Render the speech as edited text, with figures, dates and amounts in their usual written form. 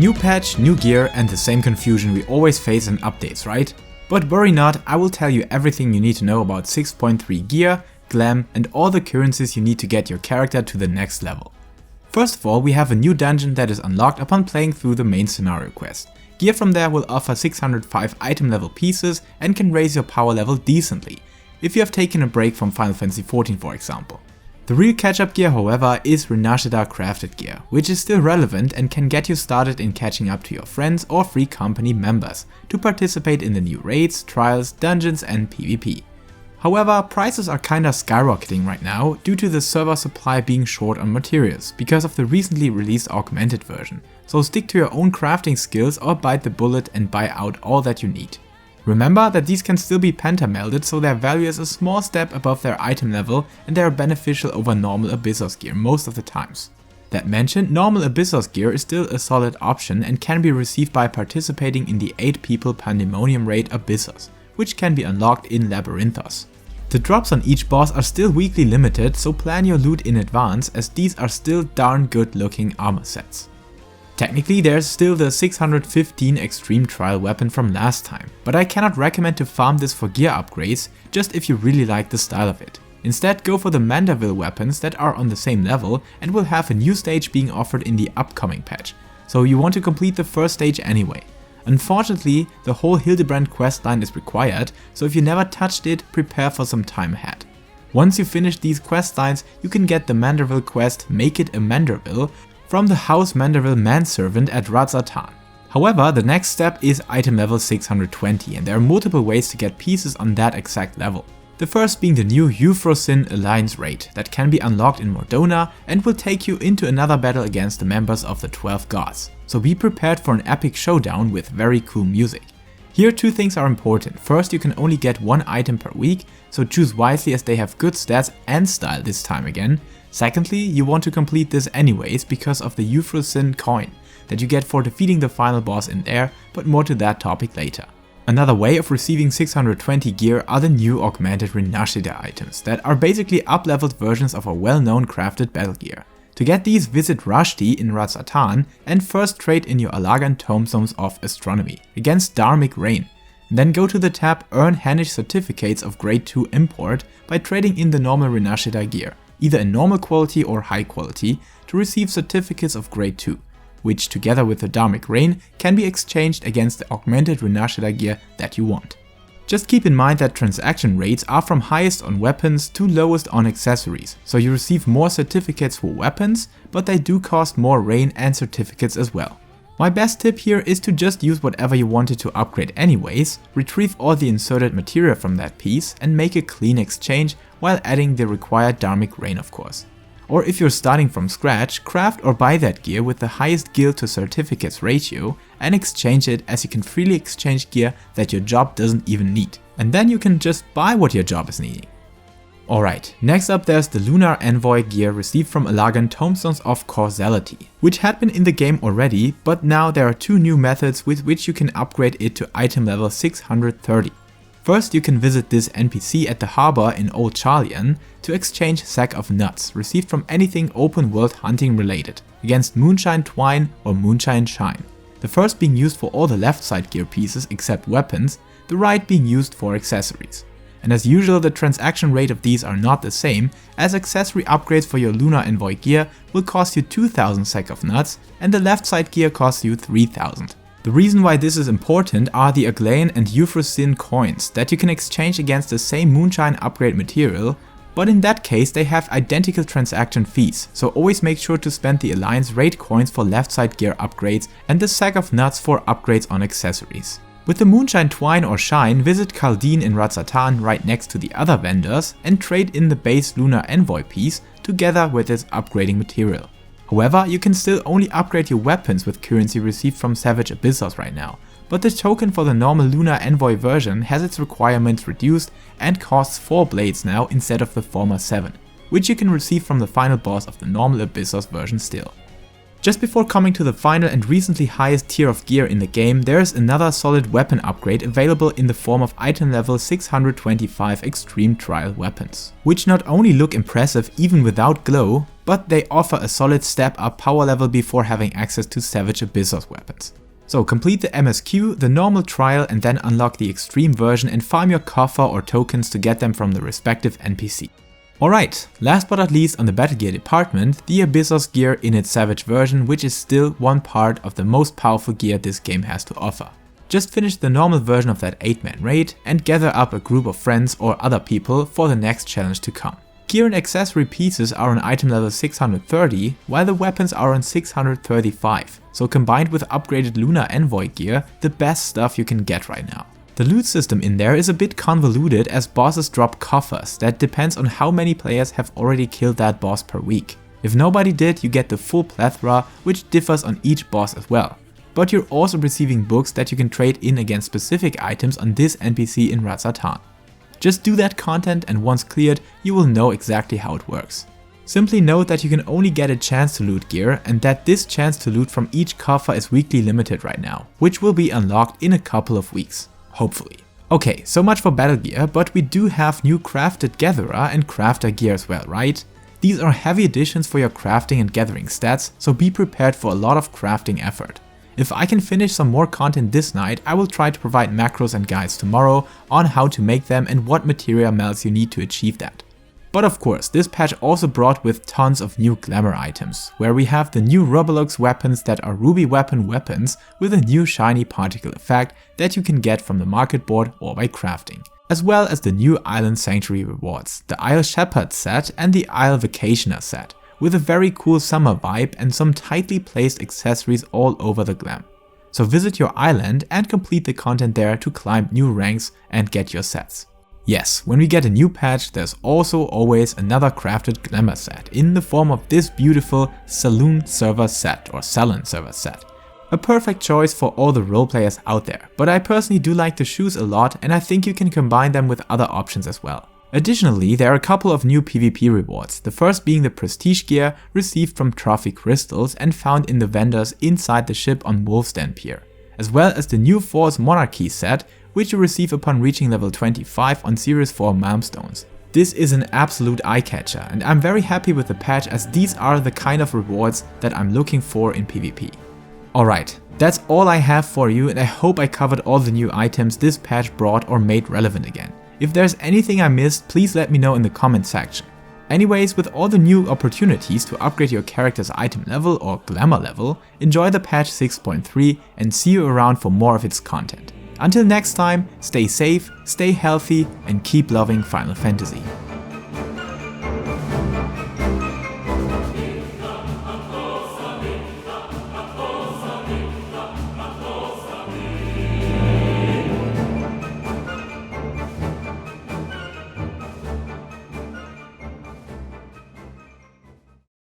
New patch, new gear, and the same confusion we always face in updates, right? But worry not, I will tell you everything you need to know about 6.3 gear, glam, and all the currencies you need to get your character to the next level. First of all, we have a new dungeon that is unlocked upon playing through the main scenario quest. Gear from there will offer 605 item level pieces and can raise your power level decently, if you have taken a break from Final Fantasy XIV for example. The real catch-up gear, however, is Rinascita crafted gear, which is still relevant and can get you started in catching up to your friends or free company members to participate in the new raids, trials, dungeons and PvP. However, prices are kinda skyrocketing right now due to the server supply being short on materials because of the recently released Augmented version, so stick to your own crafting skills or bite the bullet and buy out all that you need. Remember that these can still be pentamelded, so their value is a small step above their item level and they are beneficial over normal Abyssos gear most of the times. That mentioned, normal Abyssos gear is still a solid option and can be received by participating in the 8-people Pandemonium raid Abyssos, which can be unlocked in Labyrinthos. The drops on each boss are still weekly limited, so plan your loot in advance as these are still darn good looking armor sets. Technically there's still the 615 extreme trial weapon from last time, but I cannot recommend to farm this for gear upgrades, just if you really like the style of it. Instead go for the Manderville weapons that are on the same level and will have a new stage being offered in the upcoming patch, so you want to complete the first stage anyway. Unfortunately, the whole Hildebrand questline is required, so if you never touched it, prepare for some time ahead. Once you finish these questlines, you can get the Manderville quest Make It a Manderville from the House Manderville manservant at Razatan. However, the next step is item level 620 and there are multiple ways to get pieces on that exact level. The first being the new Euphrosyne Alliance raid that can be unlocked in Mordona and will take you into another battle against the members of the 12 gods. So be prepared for an epic showdown with very cool music. Here two things are important. First, you can only get one item per week, so choose wisely as they have good stats and style this time again. Secondly, you want to complete this anyways because of the Euphrosyne coin that you get for defeating the final boss in there, but more to that topic later. Another way of receiving 620 gear are the new augmented Rinascita items that are basically up-leveled versions of a well-known crafted battle gear. To get these, visit Rashti in Razatan and first trade in your Alagan Tombstones of Astronomy against Dharmic Rain. Then go to the tab Earn Hanish Certificates of Grade 2 Import by trading in the normal Rinascita gear, either in normal quality or high quality, to receive certificates of Grade 2, which together with the Dharmic Rain can be exchanged against the augmented Rinascita gear that you want. Just keep in mind that transaction rates are from highest on weapons to lowest on accessories, so you receive more certificates for weapons, but they do cost more rain and certificates as well. My best tip here is to just use whatever you wanted to upgrade anyways, retrieve all the inserted material from that piece and make a clean exchange while adding the required Dharmic Rain of course. Or if you're starting from scratch, craft or buy that gear with the highest guild to certificates ratio and exchange it, as you can freely exchange gear that your job doesn't even need. And then you can just buy what your job is needing. Alright, next up there's the Lunar Envoy gear received from Alagan Tombstones of Causality, which had been in the game already, but now there are two new methods with which you can upgrade it to item level 630. First, you can visit this NPC at the harbor in Old Charlian to exchange Sack of Nuts received from anything open world hunting related against Moonshine Twine or Moonshine Shine. The first being used for all the left side gear pieces except weapons, the right being used for accessories. And as usual, the transaction rate of these are not the same, as accessory upgrades for your Lunar Envoy gear will cost you 2000 Sack of Nuts and the left side gear costs you 3000. The reason why this is important are the Aglaean and Euphrosyne coins that you can exchange against the same Moonshine upgrade material, but in that case they have identical transaction fees, so always make sure to spend the Alliance raid coins for left side gear upgrades and the Sack of Nuts for upgrades on accessories. With the Moonshine Twine or Shine, visit Kaldin in Razatan right next to the other vendors and trade in the base Lunar Envoy piece together with its upgrading material. However, you can still only upgrade your weapons with currency received from Savage Abyssos right now, but the token for the normal Lunar Envoy version has its requirements reduced and costs 4 blades now instead of the former 7, which you can receive from the final boss of the normal Abyssos version still. Just before coming to the final and recently highest tier of gear in the game, there is another solid weapon upgrade available in the form of item level 625 Extreme Trial Weapons, which not only look impressive even without glow, but they offer a solid step up power level before having access to Savage Abyssos weapons. So complete the MSQ, the normal trial, and then unlock the extreme version and farm your coffer or tokens to get them from the respective NPC. Alright, last but not least on the battle gear department, the Abyssos gear in its Savage version, which is still one part of the most powerful gear this game has to offer. Just finish the normal version of that 8-man raid and gather up a group of friends or other people for the next challenge to come. Gear and accessory pieces are on item level 630, while the weapons are on 635, so combined with upgraded Lunar Envoy gear, the best stuff you can get right now. The loot system in there is a bit convoluted as bosses drop coffers that depends on how many players have already killed that boss per week. If nobody did, you get the full plethora, which differs on each boss as well. But you're also receiving books that you can trade in against specific items on this NPC in Razatan. Just do that content and once cleared, you will know exactly how it works. Simply note that you can only get a chance to loot gear and that this chance to loot from each coffer is weekly limited right now, which will be unlocked in a couple of weeks. Hopefully. Okay, so much for battle gear, but we do have new crafted gatherer and crafter gear as well, right? These are heavy additions for your crafting and gathering stats, so be prepared for a lot of crafting effort. If I can finish some more content this night, I will try to provide macros and guides tomorrow on how to make them and what material melts you need to achieve that. But of course, this patch also brought with tons of new glamour items, where we have the new Roblox weapons that are ruby weapons with a new shiny particle effect that you can get from the market board or by crafting, as well as the new Island Sanctuary rewards, the Isle Shepherd set and the Isle Vacationer set, with a very cool summer vibe and some tightly placed accessories all over the glam. So visit your island and complete the content there to climb new ranks and get your sets. Yes, when we get a new patch, there's also always another crafted glamour set in the form of this beautiful Saloon Server set or Salon Server set. A perfect choice for all the roleplayers out there, but I personally do like the shoes a lot and I think you can combine them with other options as well. Additionally, there are a couple of new PvP rewards, the first being the prestige gear received from trophy crystals and found in the vendors inside the ship on Wolfsden Pier, as well as the new Force Monarchy set, which you receive upon reaching level 25 on Series 4 Malmstones. This is an absolute eye-catcher and I'm very happy with the patch as these are the kind of rewards that I'm looking for in PvP. Alright, that's all I have for you and I hope I covered all the new items this patch brought or made relevant again. If there's anything I missed, please let me know in the comment section. Anyways, with all the new opportunities to upgrade your character's item level or glamour level, enjoy the patch 6.3 and see you around for more of its content. Until next time, stay safe, stay healthy, and keep loving Final Fantasy.